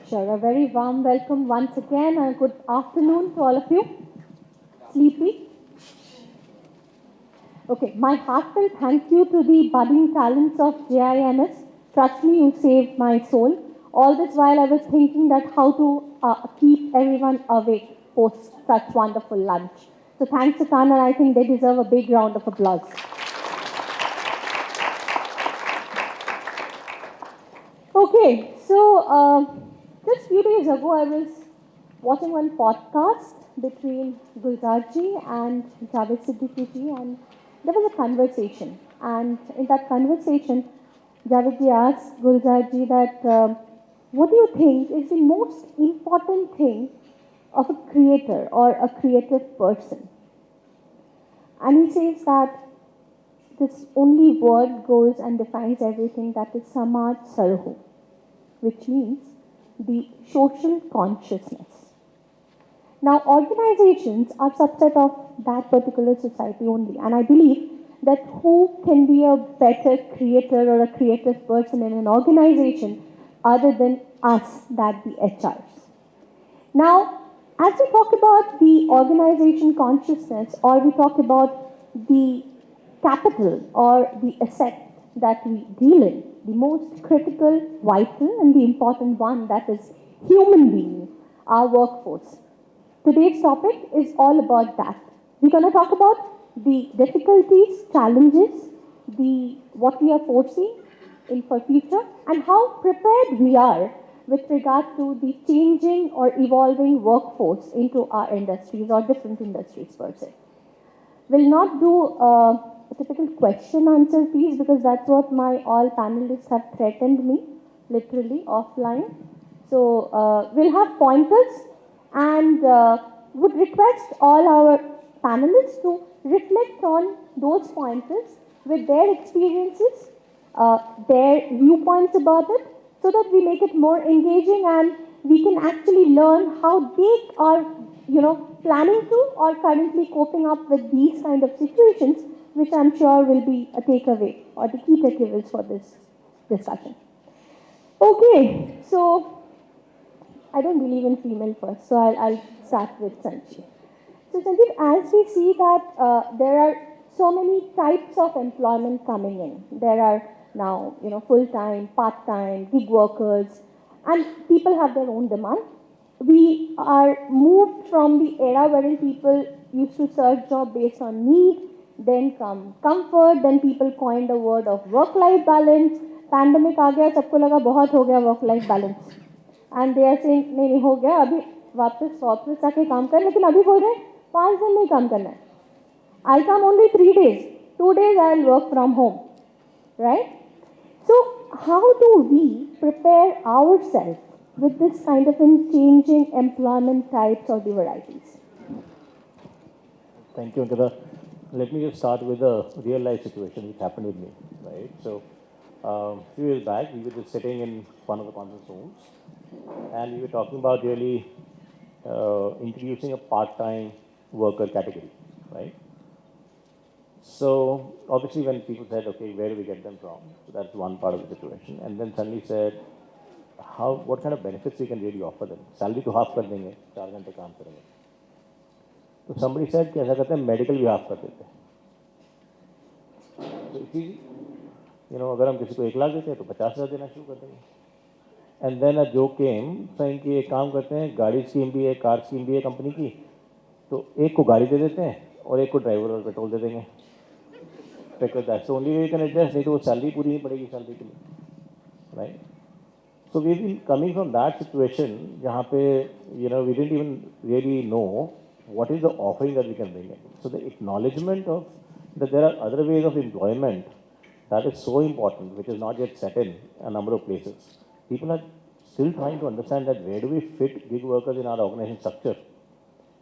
Sure, a very warm welcome once again and good afternoon to all of you. Sleepy? Okay, my heartfelt thank you to the budding talents of JIMS. Trust me, you saved my soul. All this while I was thinking that how to keep everyone awake post such wonderful lunch. So thanks to Tana, I think they deserve a big round of applause. Okay, so just a few days ago I was watching one podcast between Gulzarji and Javed Siddiqui and there was a conversation. And in that conversation, Javedji asked Gulzarji that what do you think is the most important thing of a creator or a creative person? And he says that this only word goes and defines everything, that is Samaj Sarhu, which means the social consciousness. Now, organizations are subset of that particular society only, and I believe that who can be a better creator or a creative person in an organization other than us, that the HRs. Now, as we talk about the organization consciousness, or we talk about the capital or the asset that we deal in, the most critical, vital, and the important one, that is human being, our workforce. Today's topic is all about that. We're going to talk about the difficulties, challenges, what we are foreseeing in for future, and how prepared we are with regard to the changing or evolving workforce into our industries or different industries per se. We'll not do a typical question-answer piece because that's what my all panelists have threatened me, literally, offline. So we'll have pointers and would request all our panelists to reflect on those pointers with their experiences, their viewpoints about it, so that we make it more engaging and we can actually learn how they are, planning to or currently coping up with these kind of situations, which I'm sure will be a takeaway or the key takeaways for this discussion. Okay, so I don't believe in female first, so I'll start with Sanjeev. So Sanjeev, as we see that there are so many types of employment coming in. There are now, full-time, part-time, gig workers, and people have their own demand. We are moved from the era wherein people used to search job based on need, then come comfort, then people coined a word of work-life balance. Pandemic आ गया, सबको लगा बहुत हो गया work-life balance. And they are saying नहीं हो गया, अभी वापस ऑफिस आके काम कर, लेकिन अभी बोल रहे हैं 5 दिन नहीं काम करना है. I'll come only 3 days. 2 days I'll work from home, right? So how do we prepare ourselves with this kind of changing employment types or the varieties? Thank you, Ankita. Let me just start with a real life situation which happened with me, right? So a few years back, we were just sitting in one of the conference rooms and we were talking about really introducing a part-time worker category, right? So obviously when people said, okay, where do we get them from? So that's one part of the situation. And then suddenly said, what kind of benefits we can really offer them? Salary to half कर देंगे, 4 घंटे काम करेंगे. So somebody said कि ऐसा करते हैं medical भी half कर देते हैं. So इसी, अगर हम किसी को 1 लाख देते हैं तो 50,000 देना शुरू कर देंगे. And then a joke came saying कि एक काम करते हैं, गाड़ी स्कीम भी है, कार स्कीम भी है कंपनी की, तो एक को गाड़ी दे देते हैं और एक को ड्राइवर और पेट्रोल दे देंगे. Because that's the only way you can adjust. नहीं तो वो सैलरी पूरी नहीं पड़ेगी सैलरी के लिए, right? So we've been coming from that situation जहाँ पे we didn't even really know what is the offering that we can bring in. So the acknowledgement of that there are other ways of employment, that is so important, which is not yet set in a number of places. People are still trying to understand that where do we fit gig workers in our organization structure.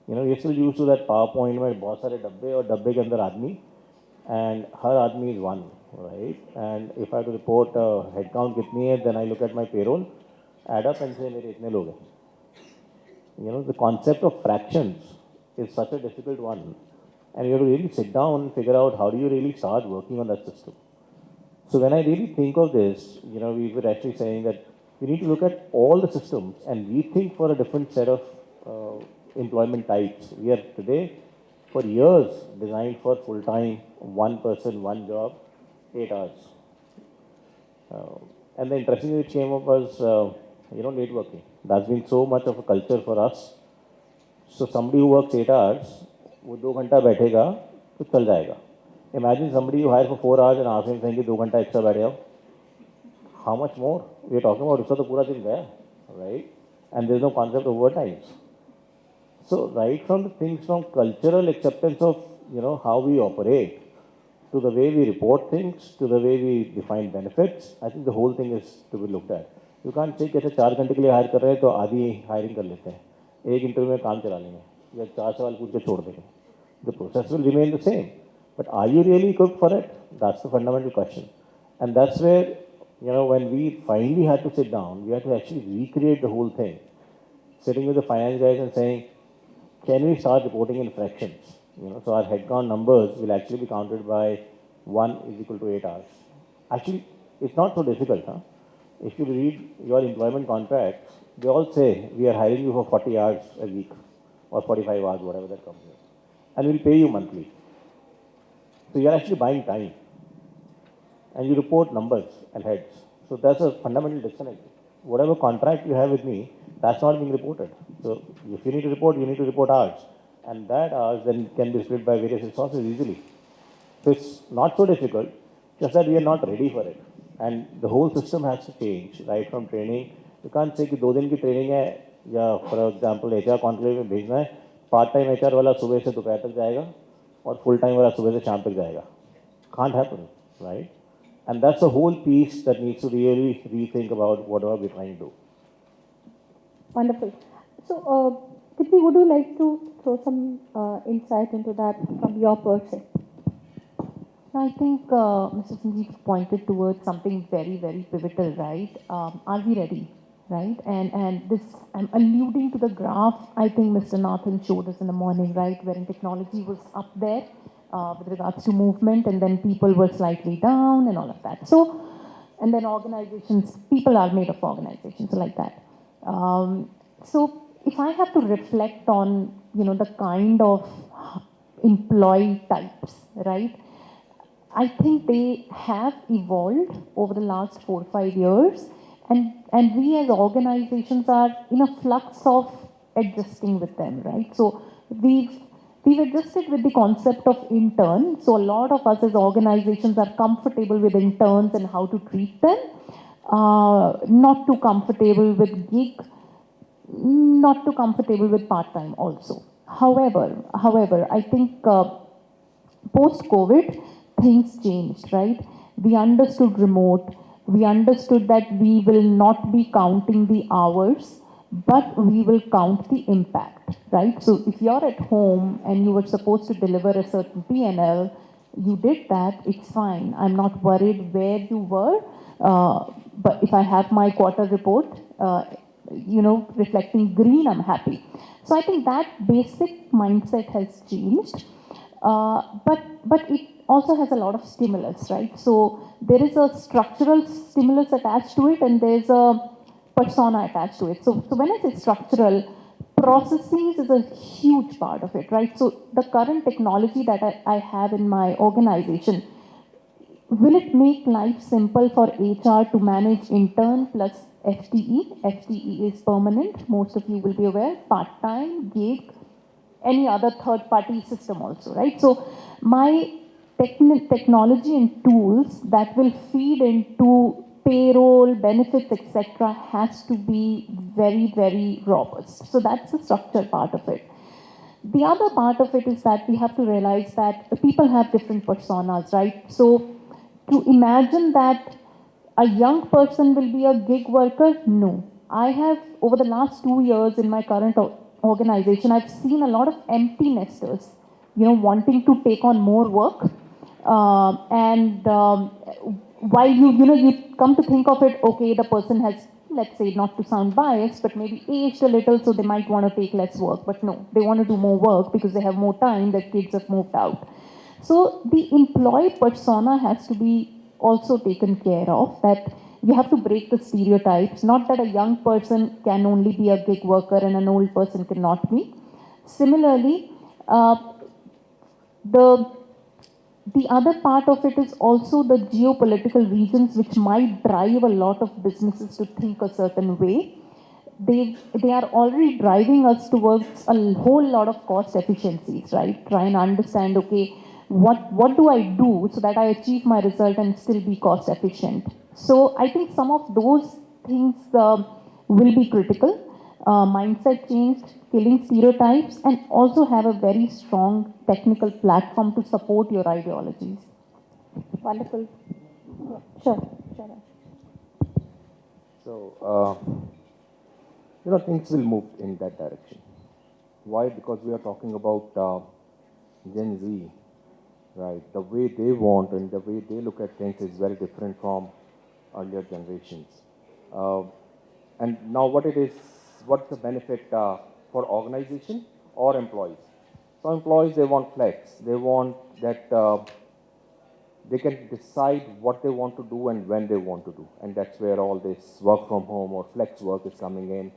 We're still used to that PowerPoint में बहुत सारे डब्बे और डब्बे के अंदर आदमी, and her आदमी is one, right? And if I have to report headcount कितनी है, then I look at my payroll, add up and say मेरे इतने लोग हैं. The concept of fractions is such a difficult one, and you have to really sit down and figure out how do you really start working on that system. So when I really think of this, we were actually saying that We need to look at all the systems and rethink for a different set of employment types. We are today, for years, designed for full-time, one person, one job, 8 hours. And the interesting thing that came up was, networking. That's been so much of a culture for us. So somebody who works 8 hours, वो 2 घंटा बैठेगा तो चल जाएगा. Imagine somebody you hire for 4 hours and ask him saying कि 2 घंटा extra बैठ जाओ. How much more? We are talking about उसका तो पूरा दिन गया, right? And there is no concept of overtimes. So right from the things from cultural acceptance of how we operate, to the way we report things, to the way we define benefits, I think the whole thing is to be looked at. You can't say कैसे 4 घंटे के लिए higher कर रहे हैं तो आधी hiring कर लेते हैं, एक इंटरव्यू में काम चला लेंगे या 4 सवाल पूछ के छोड़ देंगे. The process will remain the same, but are you really equipped for it? That's the fundamental question. And that's where when we finally had to sit down, we had to actually recreate the whole thing, sitting with the finance guys and saying, can we start reporting in fractions? So our headcount numbers will actually be counted by 1 is equal to 8 hours. Actually, it's not so difficult. If you read your employment contracts, they all say we are hiring you for 40 hours a week or 45 hours, whatever that comes in, and we'll pay you monthly. So you're actually buying time, and you report numbers and heads. So that's a fundamental disconnect. Whatever contract you have with me, that's not being reported. So if you need to report hours. And that hours then can be split by various resources easily. So it's not so difficult, just that we are not ready for it. And the whole system has to change, right from training. You can't say कि 2 दिन की training है, या for example HR Conclave में भेजना है, part-time HR वाला सुबह से दोपहर तक जाएगा, और full-time वाला सुबह से शाम तक जाएगा. Can't happen, right? And that's the whole piece that needs to really rethink about whatever we're trying to do. Wonderful. So, Deepti, would you like to throw some insight into that from your perspective? I think Mr. Sanjeev pointed towards something very, very pivotal, right? Are we ready, right? And this, I'm alluding to the graph I think Mr. Nathan showed us in the morning, right? Wherein technology was up there with regards to movement, and then people were slightly down and all of that. So, and then organizations, people are made of organizations like that. So if I have to reflect on, the kind of employee types, right? I think they have evolved over the last 4 or 5 years, and we as organizations are in a flux of adjusting with them, right? So we've adjusted with the concept of intern. So a lot of us as organizations are comfortable with interns and how to treat them. Not too comfortable with gig, not too comfortable with part-time also. However, I think post-COVID, things changed, right? We understood remote. We understood that we will not be counting the hours, but we will count the impact, right? So if you're at home and you were supposed to deliver a certain P&L, you did that, it's fine. I'm not worried where you were, but if I have my quarter report, reflecting green, I'm happy. So I think that basic mindset has changed, but it also has a lot of stimulus, right? So there is a structural stimulus attached to it, and there's a persona attached to it. So when I say structural, processes is a huge part of it, right? So the current technology that I have in my organization, will it make life simple for HR to manage intern plus FTE? FTE is permanent, most of you will be aware, part-time, gig, any other third-party system also, right? So my technology and tools that will feed into payroll, benefits, etc. has to be very, very robust. So that's the structure part of it. The other part of it is that we have to realize that people have different personas, right? So to imagine that a young person will be a gig worker, no. I have, over the last 2 years in my current organization, I've seen a lot of empty nesters, wanting to take on more work. While you come to think of it, okay, the person has, let's say, not to sound biased, but maybe aged a little, so they might want to take less work. But no, they want to do more work because they have more time, their kids have moved out. So the employee persona has to be also taken care of, that we have to break the stereotypes. Not that a young person can only be a gig worker and an old person cannot be. Similarly, the the other part of it is also the geopolitical reasons which might drive a lot of businesses to think a certain way. They are already driving us towards a whole lot of cost efficiencies, right? Try and understand, okay, what do I do so that I achieve my result and still be cost efficient? So I think some of those things will be critical. Mindset change, killing stereotypes, and also have a very strong technical platform to support your ideologies. Wonderful. Yeah, sure. Sure. So, things will move in that direction. Why? Because we are talking about Gen Z, right? The way they want and the way they look at things is very different from earlier generations. And now what's the benefit for organization or employees? So employees, they want flex. They want that they can decide what they want to do and when they want to do. And that's where all this work from home or flex work is coming in.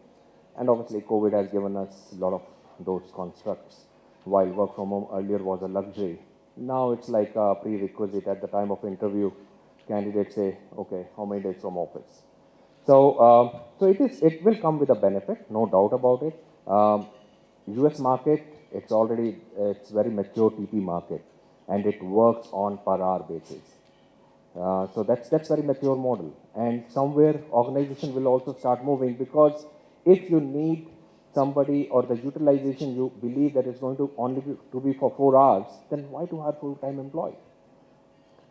And obviously, COVID has given us a lot of those constructs. While work from home earlier was a luxury, now it's like a prerequisite. At the time of interview, candidates say, okay, how many days from office? So it will come with a benefit, no doubt about it. US market, it's very mature TP market, and it works on per hour basis. So that's very mature model. And somewhere organization will also start moving, because if you need somebody or the utilization you believe that is going to only be for 4 hours, then why to hire full-time employee?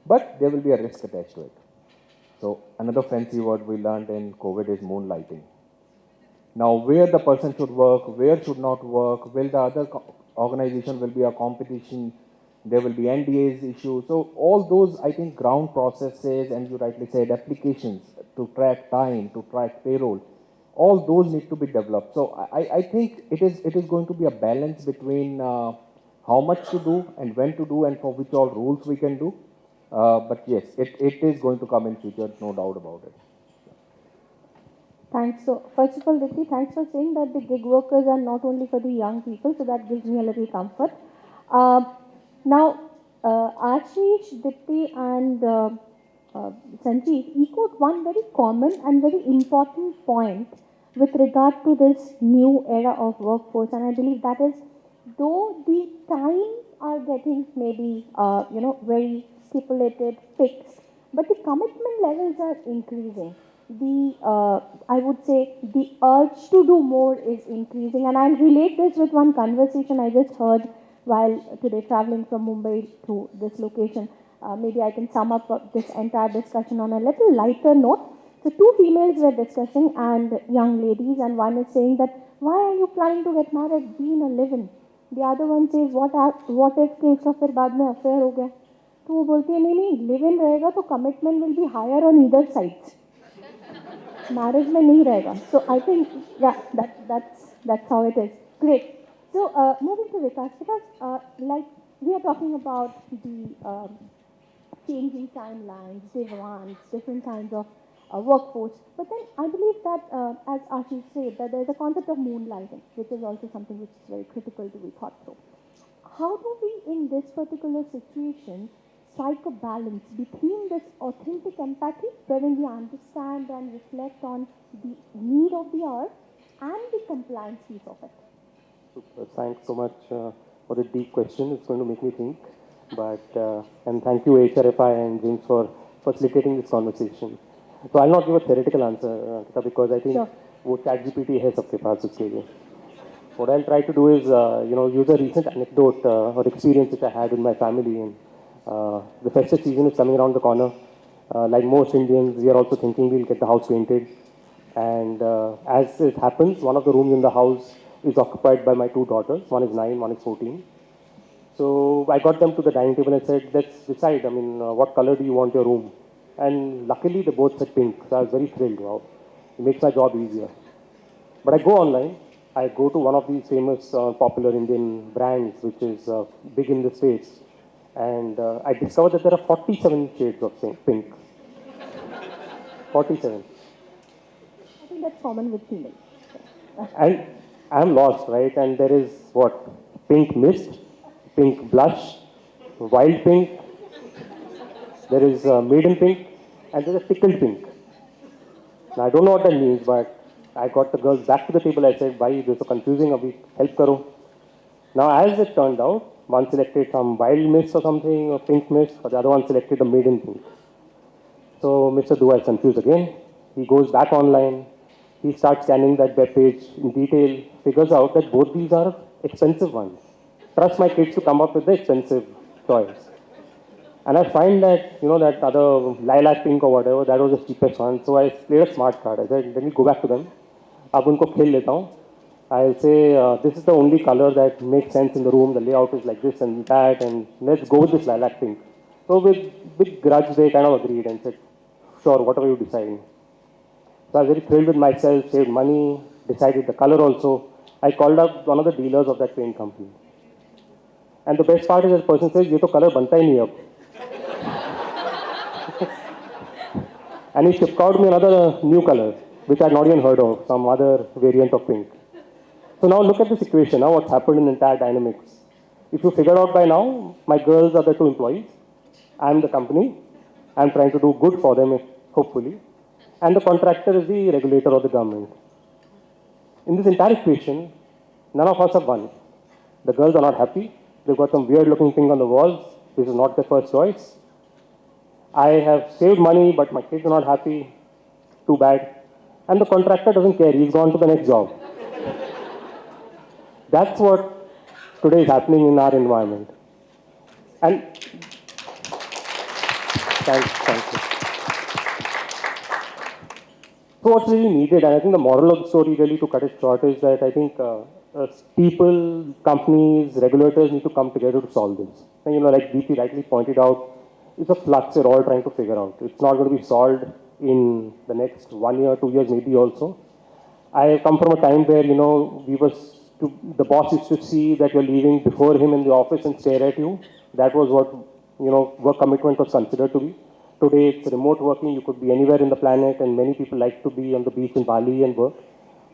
But there will be a risk attached to it. So another fancy word we learned in COVID is moonlighting. Now, where the person should work, where should not work, will the other organization will be a competition, there will be NDAs issues. So all those, I think, ground processes, and you rightly said, applications to track time, to track payroll, all those need to be developed. So I think it is going to be a balance between how much to do and when to do and for which all rules we can do. But yes, it is going to come in future, no doubt about it. Thanks. So, first of all, Deepti, thanks for saying that the gig workers are not only for the young people, so that gives me a little comfort. Now, Ashish, Deepti, and Sanjeev echoed one very common and very important point with regard to this new era of workforce, and I believe that is, though the time are getting maybe very stipulated, fixed, but the commitment levels are increasing. I would say the urge to do more is increasing, and I'll relate this with one conversation I just heard while today traveling from Mumbai to this location. Maybe I can sum up this entire discussion on a little lighter note. So two females were discussing, and young ladies, and one is saying that, why are you planning to get married? Be in a live-in. The other one says, what if कि उसका फिर बाद में affair हो गया? तो वो बोलती है, नहीं लिव इन रहेगा तो commitment will be higher on either sides. Marriage में नहीं रहेगा. So I think that's how it is. Great. So moving to Vikas, because like we are talking about the changing timelines, demands, different kinds of workforce. But then I believe that, as Ashish said, that there is a concept of moonlighting, which is also something which is very critical to be thought through. How do we, in this particular situation, strike a balance between this authentic empathy, wherein we understand and reflect on the need of the hour, and the compliance piece of it? Super. Thanks so much for the deep question. It's going to make me think. But and thank you HRFI and James for facilitating this conversation. So I'll not give a theoretical answer, Ankita, because I think वो ChatGPT है सबके पास उसके लिए. What I'll try to do is use a recent anecdote or experience which I had with my family. And the festive season is coming around the corner. Like most Indians, we are also thinking we'll get the house painted. And as it happens, one of the rooms in the house is occupied by my two daughters. One is 9, one is 14. So I got them to the dining table and said, let's decide, what color do you want your room? And luckily, they both said pink. So I was very thrilled. Wow, it makes my job easier. But I go online. I go to one of these famous, popular Indian brands, which is big in the space. And I discovered that there are 47 shades of pink. 47. I think that's common with females. And I'm lost, right? And there is what? Pink mist, pink blush, wild pink, there is maiden pink, and there's a tickled pink. Now, I don't know what that means, but I got the girls back to the table. I said, "Bhai, this is so confusing. Abhi, help karo." Now, as it turned out, one selected some wild mist or something, or pink mist, but the other one selected the maiden pink. So Mr. Dua is confused again. He goes back online. He starts scanning that web page in detail, figures out that both these are expensive ones. Trust my kids to come up with the expensive choice. And I find that, that other lilac pink or whatever, that was the cheapest one. So I played a smart card. I said, let me go back to them. अब उनको खेल लेता हूँ. I'll say, this is the only color that makes sense in the room. The layout is like this and that, and let's go with this lilac pink. So with big grudge, they kind of agreed and said, sure, whatever you decide. So I was very thrilled with myself, saved money, decided the color also. I called up one of the dealers of that paint company. And the best part is that person says, ये तो color बनता ही नहीं अब. And he shipped out me another new color, which I had not even heard of, some other variant of pink. So now look at this equation, now what's happened in entire dynamics. If you figure out by now, my girls are the two employees, I'm the company, I'm trying to do good for them, hopefully, and the contractor is the regulator of the government. In this entire equation, none of us have won. The girls are not happy, they've got some weird looking thing on the walls, this is not their first choice. I have saved money, but my kids are not happy, too bad. And the contractor doesn't care, he's gone to the next job. That's what today is happening in our environment. And thank you. So what's really needed, and I think the moral of the story really to cut it short is that I think people, companies, regulators need to come together to solve this. And like Deepti rightly pointed out, it's a flux we're all trying to figure out. It's not going to be solved in the next 1 year, 2 years maybe also. I come from a time where, the boss used to see that you're leaving before him in the office and stare at you. That was what, work commitment was considered to be. Today it's remote working, you could be anywhere in the planet, and many people like to be on the beach in Bali and work.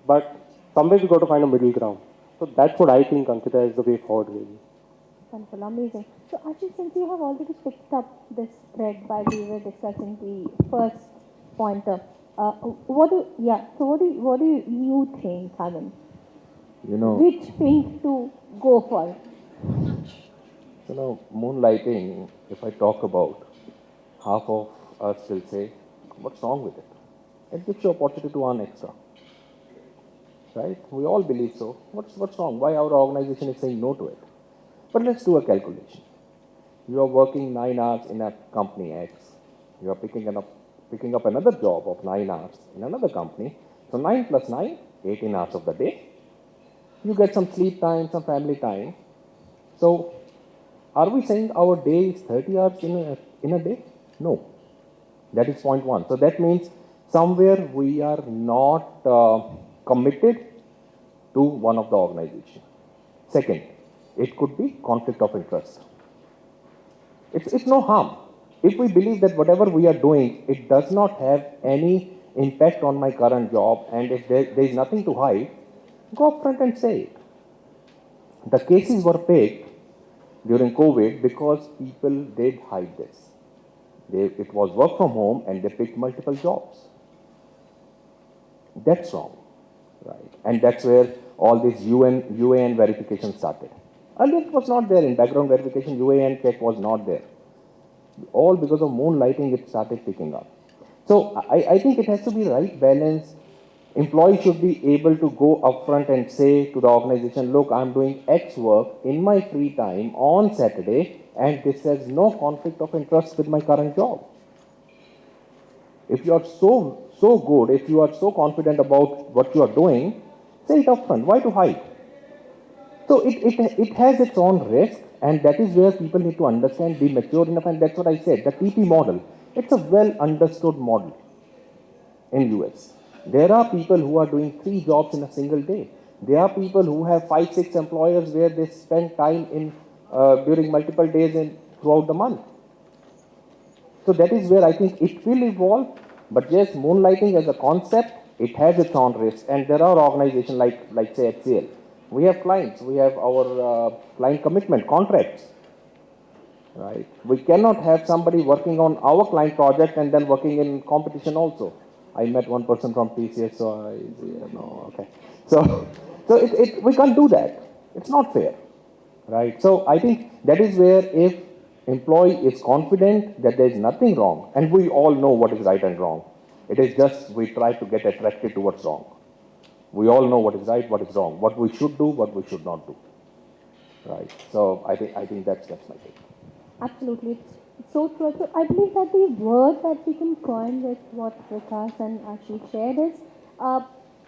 But somewhere we've got to find a middle ground. So that's what I think, Ankita, is the way forward really. Wonderful, amazing. So Ashish, since you have already picked up this thread while we were discussing the first pointer, what do you think, Simon? Which pink to go for? Moonlighting, if I talk about, half of us will say, what's wrong with it? It gives you opportunity to earn extra. Right? We all believe so. What's wrong? Why our organization is saying no to it? But let's do a calculation. You are working 9 hours in a company X. You are picking up another job of 9 hours in another company. So 9 plus 9, 18 hours of the day. You get some sleep time, some family time. So are we saying our day is 30 hours in a day? No. That is point one. So that means somewhere we are not committed to one of the organization. Second, it could be conflict of interest. It's no harm. If we believe that whatever we are doing, it does not have any impact on my current job, and if there is nothing to hide, go up front and say it. The cases were picked during COVID because people did hide this. It was work from home and they picked multiple jobs. That's wrong, right? And that's where all this UAN verification started. Earlier it was not there in background verification, UAN check was not there. All because of moonlighting it started picking up. So I think it has to be right balance. Employees should be able to go upfront and say to the organization, look, I'm doing X work in my free time on Saturday, and this has no conflict of interest with my current job. If you are so good, if you are so confident about what you are doing, say it upfront. Why to hide? So it has its own risk, and that is where people need to understand, be mature enough, and that's what I said, the TP model. It's a well understood model in US. There are people who are doing 3 jobs in a single day. There are people who have 5, 6 employers where they spend time in during multiple days and throughout the month. So that is where I think it will evolve. But yes, moonlighting as a concept, it has its own risk. And there are organizations like say HCL. We have clients, we have our client commitment contracts, right? We cannot have somebody working on our client project and then working in competition also. I met one person from TCS, so okay. We can't do that. It's not fair, right? So I think that is where if employee is confident that there is nothing wrong, and we all know what is right and wrong. It is just we try to get attracted towards wrong. We all know what is right, what is wrong, what we should do, what we should not do, right? So I think that's my take. Absolutely. It's so true. So I believe that the word that we can coin with what Vikas and Ashish shared is,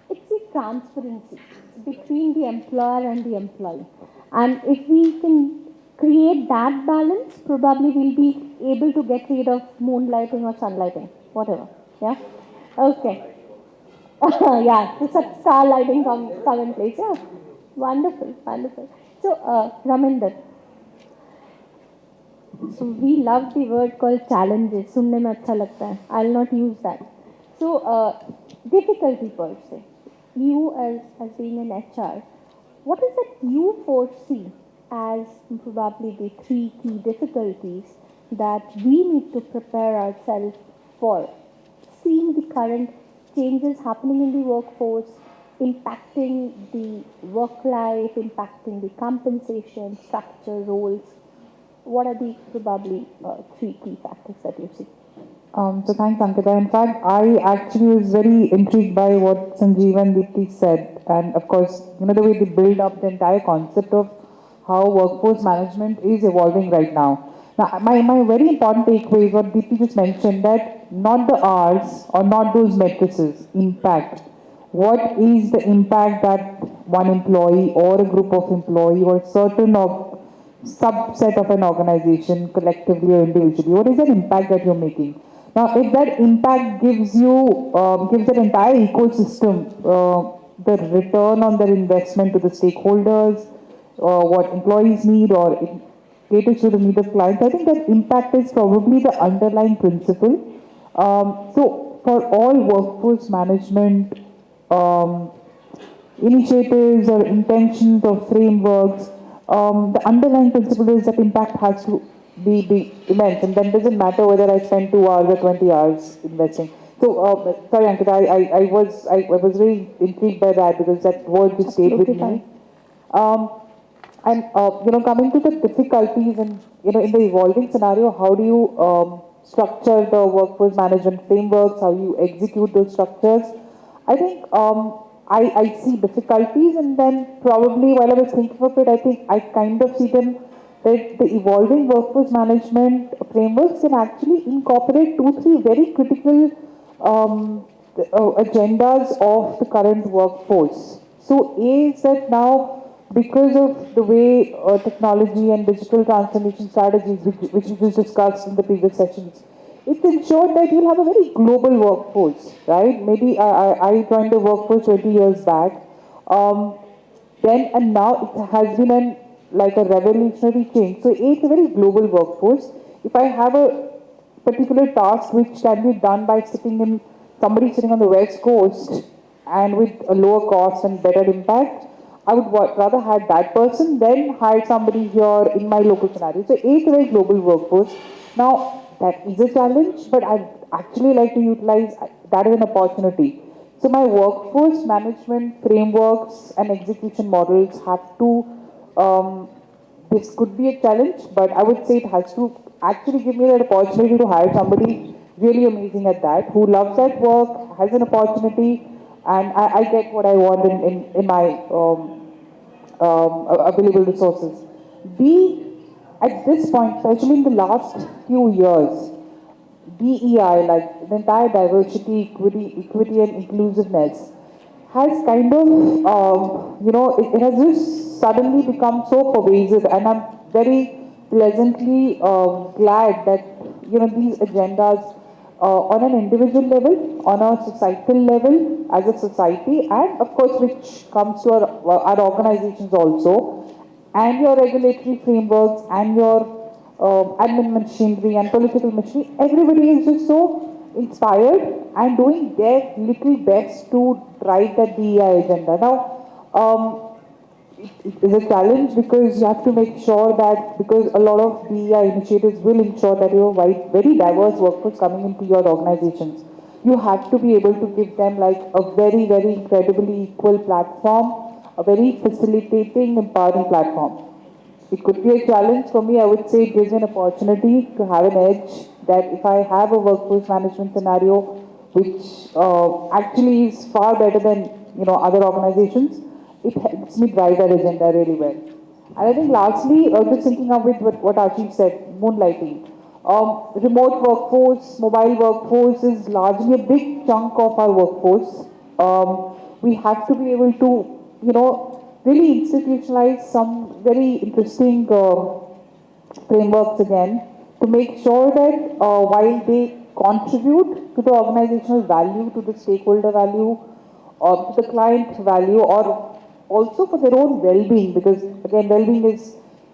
it's the transparency between the employer and the employee. And if we can create that balance, probably we'll be able to get rid of moonlighting or sunlighting, whatever. Yeah? Okay. Yeah, so such star lighting come in place. Yeah. Wonderful, wonderful. So, Raminder, so we love the word called challenges. सुनने में अच्छा लगता है. I'll not use that. So difficulty per se. You as being an HR, what is it you foresee as probably the 3 key difficulties that we need to prepare ourselves for, seeing the current changes happening in the workforce, impacting the work life, impacting the compensation, structure, roles? What are the probably 3 key factors that you see? So thanks, Ankita. In fact, I actually was very intrigued by what Sanjeev and Deepti said. And of course, the way they build up the entire concept of how workforce management is evolving right now. Now, my very important takeaway is what Deepti just mentioned, that not the hours or not those matrices impact. What is the impact that one employee or a group of employee or certain of subset of an organization, collectively or individually, what is that impact that you're making? Now, if that impact gives that entire ecosystem the return on their investment to the stakeholders, what employees need, or it caters to the need of clients, I think that impact is probably the underlying principle. So, for all workforce management initiatives or intentions or frameworks, the underlying principle is that impact has to be immense, and then it doesn't matter whether I spend 2 hours or 20 hours investing. So, sorry, Ankita, I was very intrigued by that because that word just stayed with me. And coming to the difficulties and in the evolving scenario, how do you structure the workforce management frameworks? How you execute those structures? I think I see difficulties, and then probably while I was thinking of it, I think I kind of see them that the evolving workforce management frameworks can actually incorporate 2-3 very critical agendas of the current workforce. So A is that now, because of the way technology and digital transformation strategies, which we just discussed in the previous sessions, it's ensured that you'll have a very global workforce, right? Maybe I joined the workforce 20 years back. And now it has been like a revolutionary change. So it's a very global workforce. If I have a particular task which can be done by somebody sitting on the West Coast and with a lower cost and better impact, I would rather hire that person than hire somebody here in my local scenario. So it's a very global workforce. Now, that is a challenge, but I'd actually like to utilize that as an opportunity. So my workforce management frameworks and execution models have to, this could be a challenge, but I would say it has to actually give me that opportunity to hire somebody really amazing at that, who loves that work, has an opportunity, and I get what I want in my available resources. At this point, especially in the last few years, DEI, like the entire diversity, equity and inclusiveness, has kind of, it has just suddenly become so pervasive, and I'm very pleasantly glad that, these agendas on an individual level, on a societal level, as a society, and of course, which comes to our organizations also, and your regulatory frameworks, and your admin machinery and political machinery, everybody is just so inspired and doing their little best to drive that DEI agenda. Now, it is a challenge because you have to make sure that, because a lot of DEI initiatives will ensure that you have very diverse workforce coming into your organizations. You have to be able to give them like a very, very incredibly equal platform, a very facilitating, empowering platform. It could be a challenge for me. I would say it gives me an opportunity to have an edge that if I have a workforce management scenario which actually is far better than other organizations, it helps me drive that agenda really well. And I think lastly, just thinking of with what Ashish said, moonlighting. Remote workforce, mobile workforce is largely a big chunk of our workforce. We have to be able to, really institutionalize some very interesting frameworks again to make sure that while they contribute to the organizational value, to the stakeholder value, or to the client value, or also for their own well-being, because again, well-being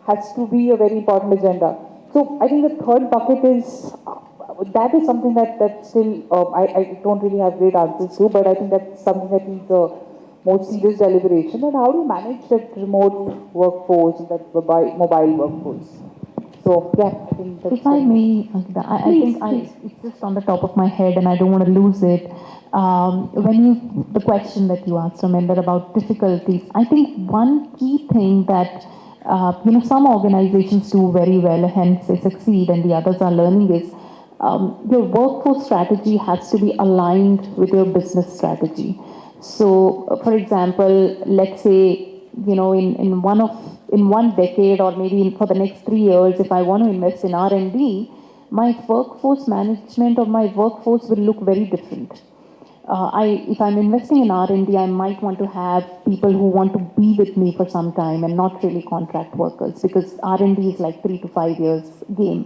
has to be a very important agenda. So I think the third bucket is that is something that still I don't really have great answers to, but I think that's something that needs a more serious deliberation. And how do you manage that remote workforce and that mobile workforce? So yeah, I think that's If I may, Ankita, it's just on the top of my head and I don't want to lose it. The question that you asked, Raminder, about difficulties, I think one key thing that some organizations do very well, hence they succeed, and the others are learning is your workforce strategy has to be aligned with your business strategy. So, for example, let's say in one decade or maybe for the next 3 years, if I want to invest in R&D, my workforce management or my workforce will look very different. If I'm investing in R&D, I might want to have people who want to be with me for some time and not really contract workers, because R&D is like 3 to 5 years game.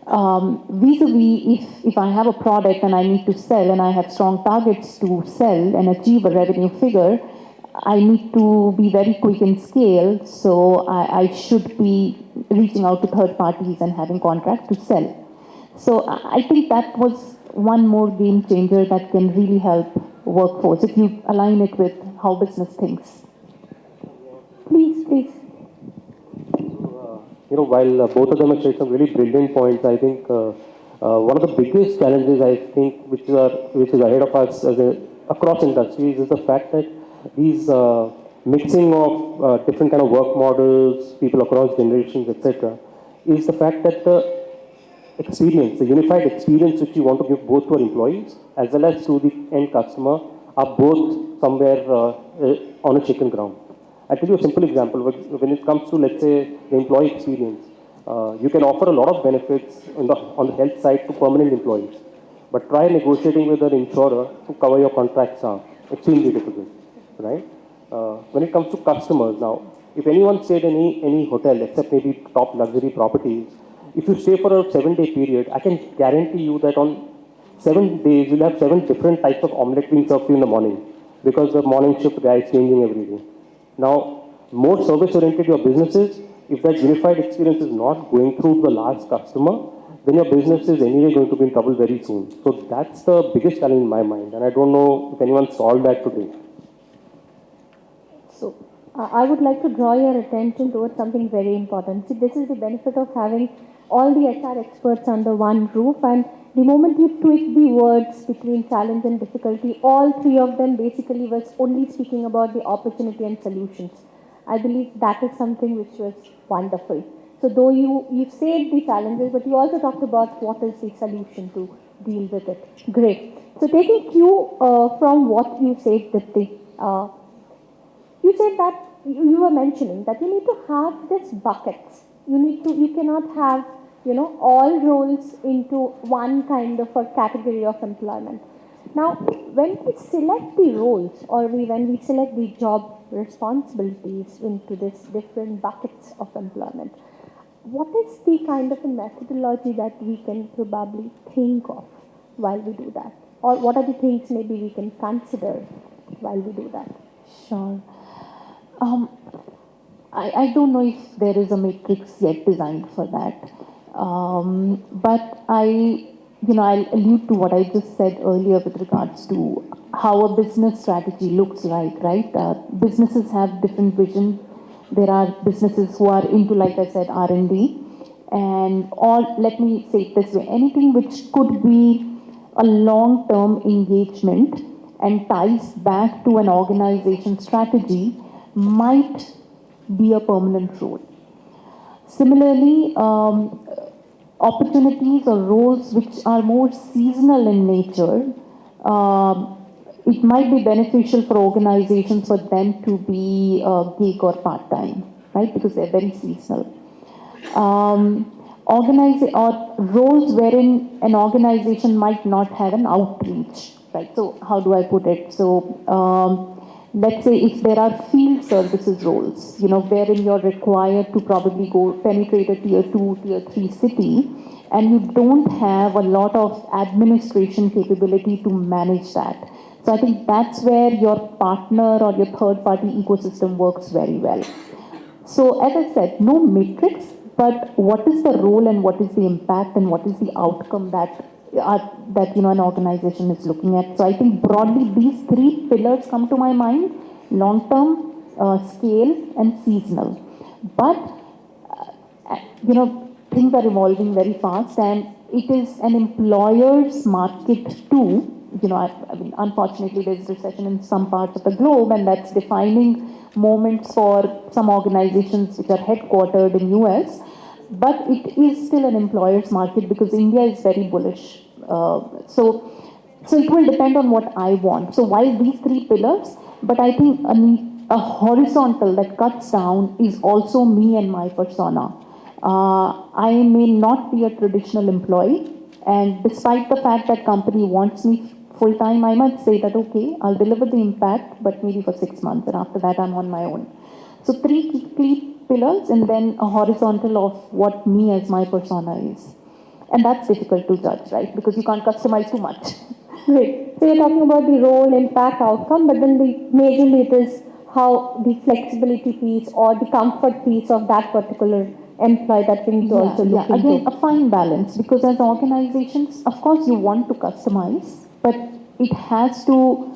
Vis-a-vis, if I have a product and I need to sell and I have strong targets to sell and achieve a revenue figure, I need to be very quick in scale, so I should be reaching out to third parties and having contracts to sell. So I think that was one more game changer that can really help workforce if you align it with how business thinks. Please. While both of them have shared some really brilliant points, I think one of the biggest challenges I think which is ahead of us across industries is the fact that these mixing of different kind of work models, people across generations, etc., is the fact that the experience, the unified experience which you want to give both to our employees as well as to the end customer are both somewhere on a shaken ground. I'll tell you a simple example. When it comes to, let's say, the employee experience, you can offer a lot of benefits on the health side to permanent employees. But try negotiating with an insurer to cover your contracts are extremely difficult, right? When it comes to customers now, if anyone stayed in any hotel, except maybe top luxury properties, if you stay for a 7-day period, I can guarantee you that on 7 days, you'll have 7 different types of omelette being served to you in the morning, because the morning shift guy is changing every day. Now, more service-oriented your business is, if that unified experience is not going through to the last customer, then your business is anyway going to be in trouble very soon. So that's the biggest challenge in my mind, and I don't know if anyone solved that today. So I would like to draw your attention towards something very important. See, this is the benefit of having all the HR experts under one roof, and the moment you tweak the words between challenge and difficulty, all three of them basically was only speaking about the opportunity and solutions. I believe that is something which was wonderful. So though you said the challenges, but you also talked about what is the solution to deal with it. Great. So taking cue from what you said, Deepti, you said that you were mentioning that you need to have this buckets. You cannot have all roles into one kind of a category of employment. Now, when we select the roles or when we select the job responsibilities into these different buckets of employment, what is the kind of a methodology that we can probably think of while we do that? Or what are the things maybe we can consider while we do that? Sure. I don't know if there is a matrix yet designed for that. But I'll allude to what I just said earlier with regards to how a business strategy looks like, right? Businesses have different vision. There are businesses who are into, like I said, R&D, and all. Let me say it this way: anything which could be a long-term engagement and ties back to an organization strategy might be a permanent role. Similarly, opportunities or roles which are more seasonal in nature, it might be beneficial for organizations for them to be gig or part-time, right? Because they're very seasonal. Or roles wherein an organization might not have an outreach, right? So how do I put it? So let's say if there are field services roles, wherein you're required to probably go penetrate a tier 2, tier 3 city, and you don't have a lot of administration capability to manage that. So I think that's where your partner or your third party ecosystem works very well. So as I said, no matrix, but what is the role and what is the impact and what is the outcome that an organization is looking at. So I think broadly these three pillars come to my mind: long term, scale, and seasonal. But things are evolving very fast, and it is an employer's market too. I mean, unfortunately, there's recession in some parts of the globe, and that's defining moments for some organizations which are headquartered in US. But it is still an employer's market because India is very bullish. So it will depend on what I want. So while these three pillars, but I think a horizontal that cuts down is also me and my persona. I may not be a traditional employee, and despite the fact that company wants me full time, I might say that okay, I'll deliver the impact, but maybe for 6 months, and after that I'm on my own. So three key pillars, and then a horizontal of what me as my persona is. And that's difficult to judge, right? Because you can't customize too much. Great. So you're talking about the role, impact, outcome, but then majorly it is how the flexibility piece or the comfort piece of that particular employee that we need to also look into. Again, a fine balance, because as organizations, of course, you want to customize, but it has to,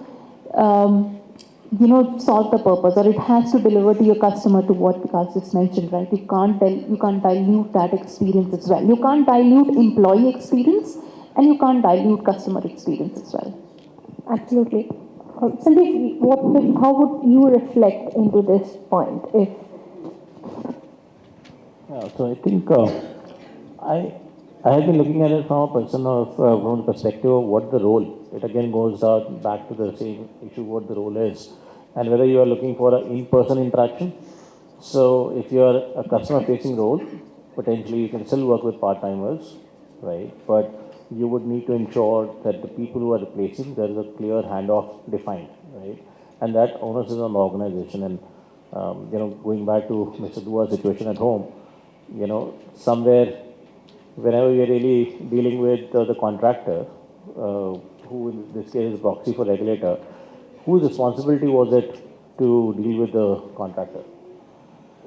solve the purpose, or it has to deliver to your customer to what Vikas just mentioned, right? You can't dilute that experience as well. You can't dilute employee experience, and you can't dilute customer experience as well. Absolutely. Sanjeev, how would you reflect into this point? So I think I have been looking at it from from the perspective of what the role. It again goes back to the same issue, what the role is, and whether you are looking for an in-person interaction. So if you are a customer-facing role, potentially you can still work with part-timers, right? But you would need to ensure that the people who are replacing, there is a clear handoff defined, right? And that onus is on the organization. And going back to Mr. Dua's situation at home, somewhere, whenever we are really dealing with the contractor, who in this case is proxy for regulator, whose responsibility was it to deal with the contractor?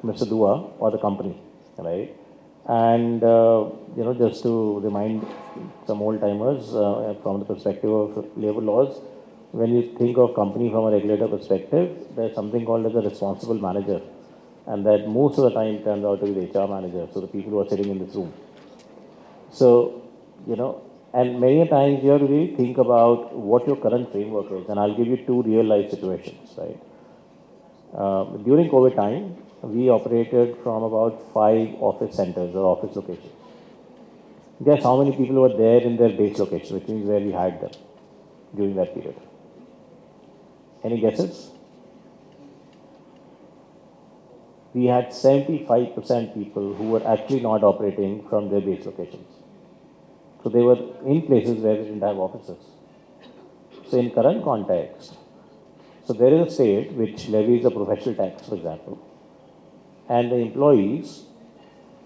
Mr. Dua or the company, right? And, just to remind some old timers from the perspective of labor laws, when you think of company from a regulator perspective, there's something called as a responsible manager. And that most of the time turns out to be the HR manager, so the people who are sitting in this room. So, and many times you have to really think about what your current framework is. And I'll give you two real life situations, right? During COVID time, we operated from about 5 office centers or office locations. Guess how many people were there in their base location, which means where we hired them during that period? Any guesses? We had 75% people who were actually not operating from their base locations. So they were in places where we didn't have offices. So in current context, so there is a state which levies a professional tax, for example, and the employees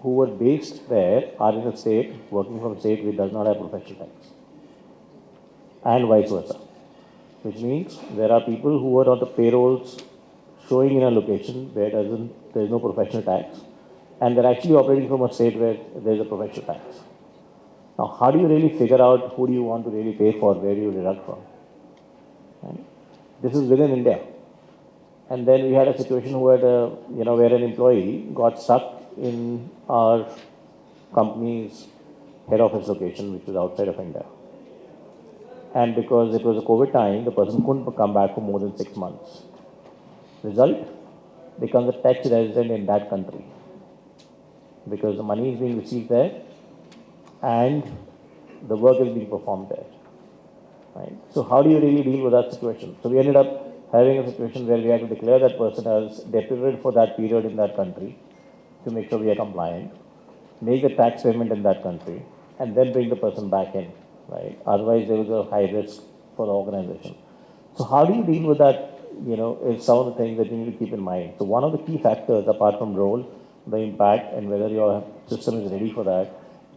who were based there are in a state, working from a state which does not have professional tax, and vice versa. Which means there are people who are on the payrolls showing in a location where there is no professional tax, and they're actually operating from a state where there is a professional tax. Now, how do you really figure out who do you want to really pay for, where do you deduct from? Right? This is within India. And then we had a situation where, where an employee got stuck in our company's head office location, which was outside of India. And because it was a COVID time, the person couldn't come back for more than 6 months. Result, becomes a tax resident in that country. Because the money is being received there and the work is being performed there. Right? So how do you really deal with that situation? So we ended up having a situation where we had to declare that person as deported for that period in that country to make sure we are compliant, make the tax payment in that country, and then bring the person back in. Right? Otherwise, there was a high risk for the organization. So how do you deal with that? Is some of the things that you need to keep in mind. So one of the key factors, apart from role, the impact, and whether your system is ready for that,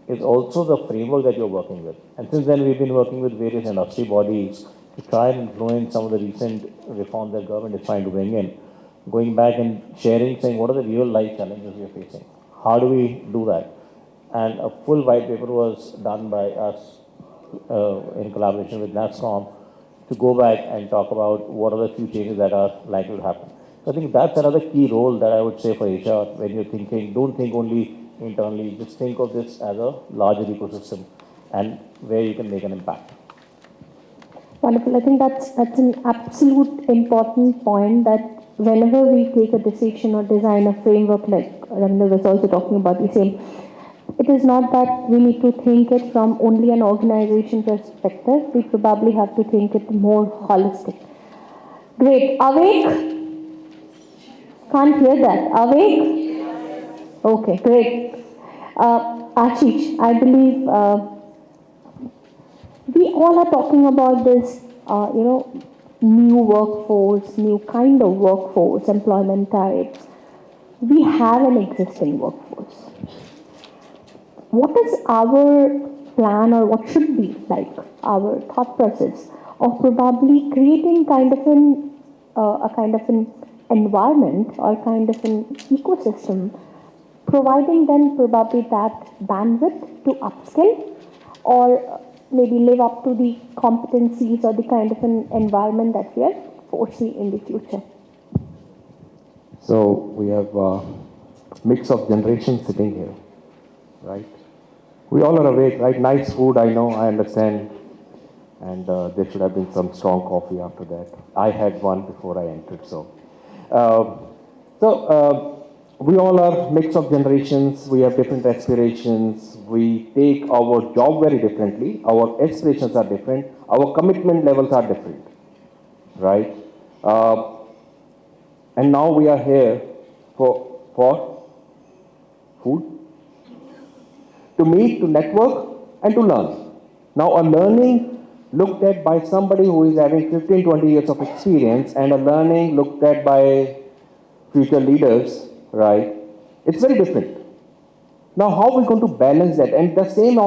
is also the framework that you're working with. And since then, we've been working with various industry bodies to try and influence some of the recent reforms that government is trying to bring in, going back and sharing, saying what are the real life challenges we are facing? How do we do that? And a full white paper was done by us in collaboration with NASSCOM to go back and talk about what are the few changes that are likely to happen. So I think that's another key role that I would say for HR when you're thinking, don't think only internally, just think of this as a larger ecosystem and where you can make an impact. Wonderful. I think that's an absolute important point, that whenever we take a decision or design a framework, like Raminder was also talking about the same, it is not that we need to think it from only an organization perspective. We probably have to think it more holistic. Great. Awake? Can't hear that. Awake? Okay, great. Ashish, I believe we all are talking about this, new workforce, new kind of workforce, employment types. We have an existing workforce. What is our plan, or what should be like our thought process of probably creating a kind of an environment or kind of an ecosystem, providing them probably that bandwidth to upskill or maybe live up to the competencies or the kind of an environment that we are foresee in the future? So we have a mix of generations sitting here, right? We all are awake, right? Nice food, I know, I understand. And there should have been some strong coffee after that. I had one before I entered, so. We all are mix of generations. We have different aspirations. We take our job very differently. Our aspirations are different. Our commitment levels are different, right? And now we are here for food, to meet, to network, and to learn. Now, a learning looked at by somebody who is having 15, 20 years of experience, and a learning looked at by future leaders, right? It's very different. Now, how are we going to balance that? And the same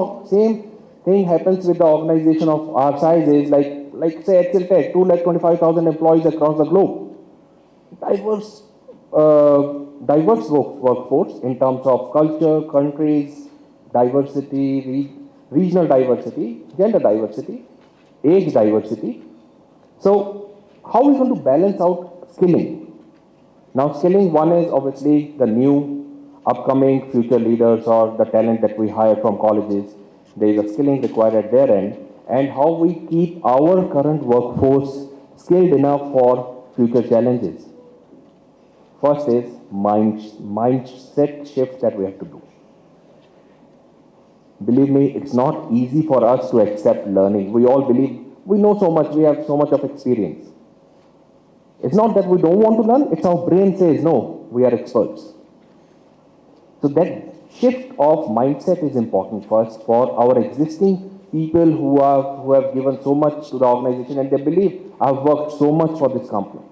thing happens with the organization of our size is like say HCL Tech, 225,000 employees across the globe. Diverse workforce in terms of culture, countries, diversity, regional diversity, gender diversity, age diversity. So, how are we going to balance out skilling? Now, skilling, one is obviously the new upcoming future leaders or the talent that we hire from colleges. There is a skilling required at their end, and how we keep our current workforce skilled enough for future challenges. First is mindset shift that we have to do. Believe me, it's not easy for us to accept learning. We all believe we know so much, we have so much of experience. It's not that we don't want to learn, it's our brain says, no, we are experts. So that shift of mindset is important first for our existing people who have given so much to the organization, and they believe, I've worked so much for this company.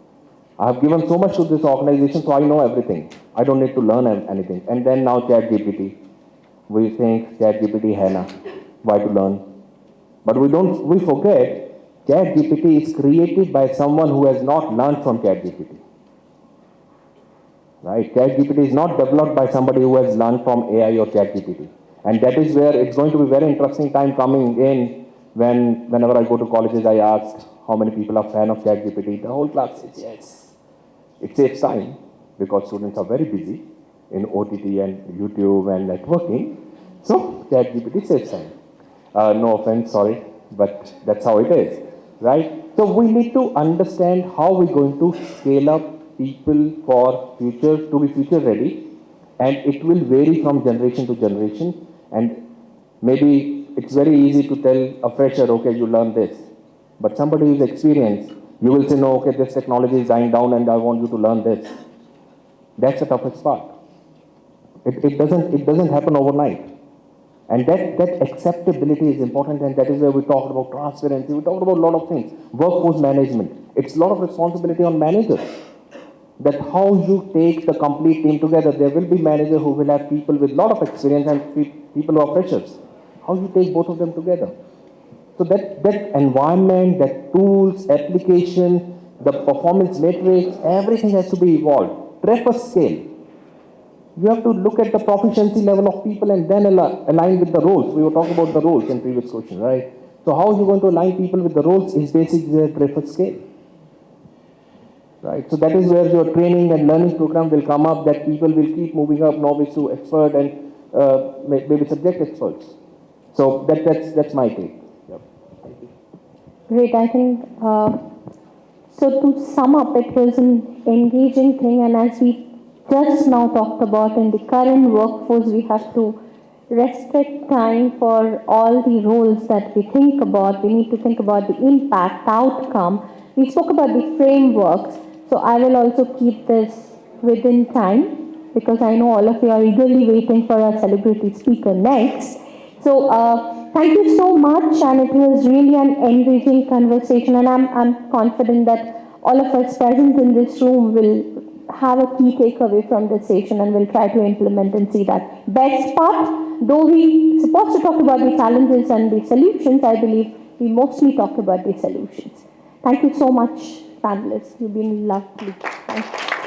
I've given so much to this organization, so I know everything. I don't need to learn anything. And then now ChatGPT. We think ChatGPT hai na, why to learn? But we forget ChatGPT is created by someone who has not learned from ChatGPT. Right? ChatGPT is not developed by somebody who has learned from AI or ChatGPT. And that is where it's going to be very interesting time coming in whenever I go to colleges, I ask how many people are fan of ChatGPT. The whole class says yes. It saves time because students are very busy in OTT and YouTube and networking. So ChatGPT saves time. No offense, sorry, but that's how it is, right? So we need to understand how we're going to scale up people for future, to be future ready, and it will vary from generation to generation. And maybe it's very easy to tell a fresher, okay, you learn this, but somebody who's experienced, you will say, no, okay, this technology is dying down and I want you to learn this. That's the toughest part. It doesn't happen overnight. And that acceptability is important, and that is where we talked about transparency, we talked about a lot of things. Workforce management. It's a lot of responsibility on managers. That how you take the complete team together. There will be managers who will have people with a lot of experience and people who are freshers. How you take both of them together. So that environment, that tools, application, the performance metrics, everything has to be evolved. Prefer scale. You have to look at the proficiency level of people and then align with the roles. We were talking about the roles in previous question, right? So how are you going to align people with the roles is basically the preferred scale. Right? So that is where your training and learning program will come up, that people will keep moving up, novice to expert and maybe subject experts. So that's my take. Yep. Thank you. Great, I think, so to sum up, it was an engaging thing, and as we just now talked about, in the current workforce, we have to restrict time for all the roles that we think about. We need to think about the impact, outcome. We spoke about the frameworks, so I will also keep this within time, because I know all of you are eagerly waiting for our celebrity speaker next. So thank you so much, and it was really an enriching conversation, and I'm confident that all of us present in this room will have a key takeaway from this session and will try to implement and see that. Best part, though we supposed to talk about the challenges and the solutions, I believe we mostly talked about the solutions. Thank you so much, panelists. You've been lovely. Thank you.